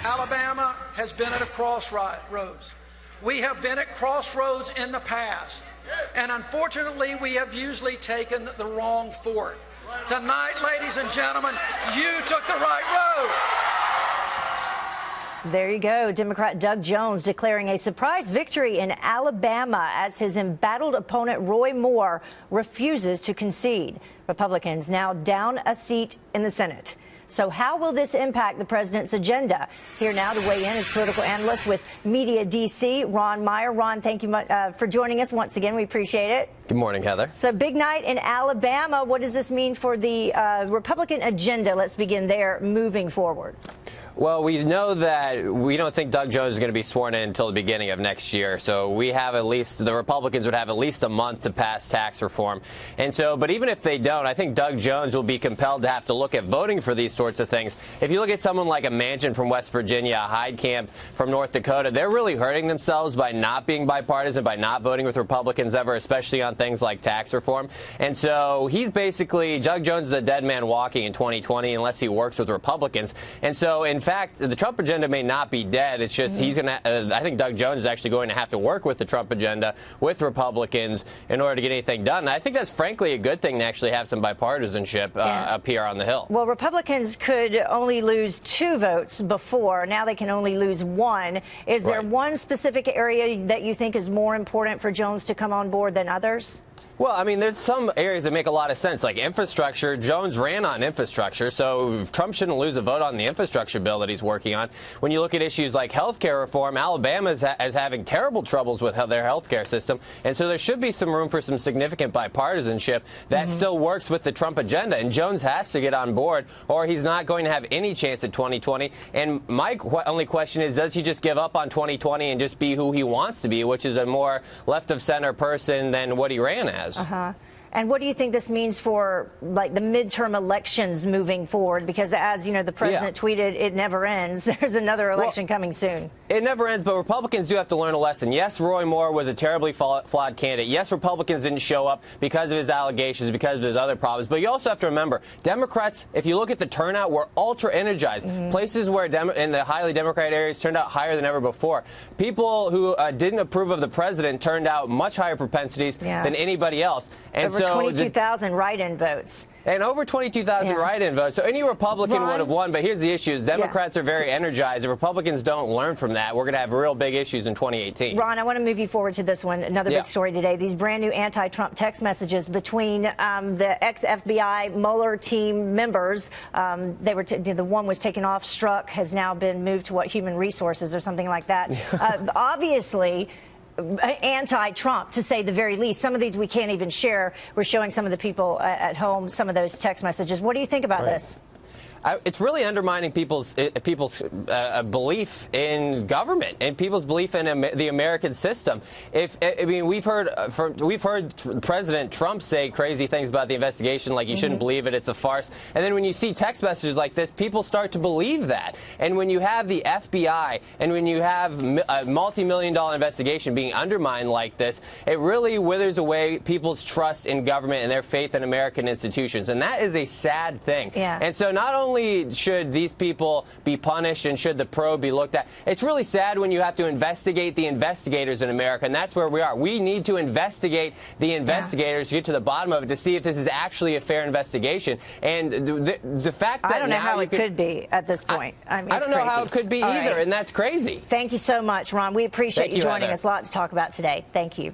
Alabama has been at a crossroads. We have been at crossroads in the past, and unfortunately, we have usually taken the wrong fork. Tonight, ladies and gentlemen, you took the right road. There you go. Democrat Doug Jones declaring a surprise victory in Alabama as his embattled opponent Roy Moore refuses to concede. Republicans now down a seat in the Senate. So how will this impact the president's agenda? Here now to weigh in is political analyst with Media DC, Ron Meyer. Ron, thank you for joining us once again. We appreciate it. Good morning, Heather. So big night in Alabama. What does this mean for the Republican agenda? Let's begin there moving forward. Well, we know that we don't think Doug Jones is going to be sworn in until the beginning of next year. So we have the Republicans would have at least a month to pass tax reform. And so, but even if they don't, I think Doug Jones will be compelled to have to look at voting for these sorts of things. If you look at someone like a Manchin from West Virginia, a Heitkamp from North Dakota, they're really hurting themselves by not being bipartisan, by not voting with Republicans ever, especially on things like tax reform. And so he's basically, Doug Jones is a dead man walking in 2020 unless he works with Republicans. And so, in fact, the Trump agenda may not be dead. It's just he's going to, I think Doug Jones is actually going to have to work with the Trump agenda, with Republicans, in order to get anything done. And I think that's frankly a good thing to actually have some bipartisanship up here on the Hill. Well, Republicans could only lose 2 votes before. Now they can only lose 1. Is there one specific area that you think is more important for Jones to come on board than others? Well, I mean, there's some areas that make a lot of sense, like infrastructure. Jones ran on infrastructure, so Trump shouldn't lose a vote on the infrastructure bill that he's working on. When you look at issues like health care reform, Alabama is having terrible troubles with their health care system, and so there should be some room for some significant bipartisanship that still works with the Trump agenda, and Jones has to get on board, or he's not going to have any chance at 2020. And my only question is, does he just give up on 2020 and just be who he wants to be, which is a more left-of-center person than what he ran as? And what do you think this means for, like, the midterm elections moving forward? Because, as you know, the president tweeted, it never ends. There's another election coming soon. It never ends, but Republicans do have to learn a lesson. Yes, Roy Moore was a terribly flawed candidate. Yes, Republicans didn't show up because of his allegations, because of his other problems. But you also have to remember, Democrats, if you look at the turnout, were ultra energized. Places where in the highly Democratic areas turned out higher than ever before. People who didn't approve of the president turned out much higher propensities than anybody else. And over 22,000 write-in votes. And over 22,000 write-in votes. So any Republican would have won. But here's the issue. Democrats are very energized. If Republicans don't learn from that, we're going to have real big issues in 2018. Ron, I want to move you forward to this one. Another big story today. These brand new anti-Trump text messages between the ex-FBI Mueller team members. They were the one was taken off, struck, has now been moved to Human Resources or something like that. Obviously anti-Trump, to say the very least. Some of these we can't even share. We're showing some of the people at home some of those text messages. What do you think about this? It's really undermining people's belief in government and people's belief in the American system. We've heard President Trump say crazy things about the investigation, like you shouldn't believe it, it's a farce. And then when you see text messages like this, people start to believe that. And when you have the FBI and when you have a multi-million-dollar investigation being undermined like this, it really withers away people's trust in government and their faith in American institutions. And that is a sad thing. And so not only should these people be punished and should the probe be looked at, it's really sad when you have to investigate the investigators in America, and that's where we are. We need to investigate the investigators to get to the bottom of it, to see if this is actually a fair investigation. And the fact that I don't know how it could be at this point. I mean, I don't know how it could be either, and that's crazy. Thank you so much, Ron. We appreciate you joining us. A lot to talk about today. Thank you.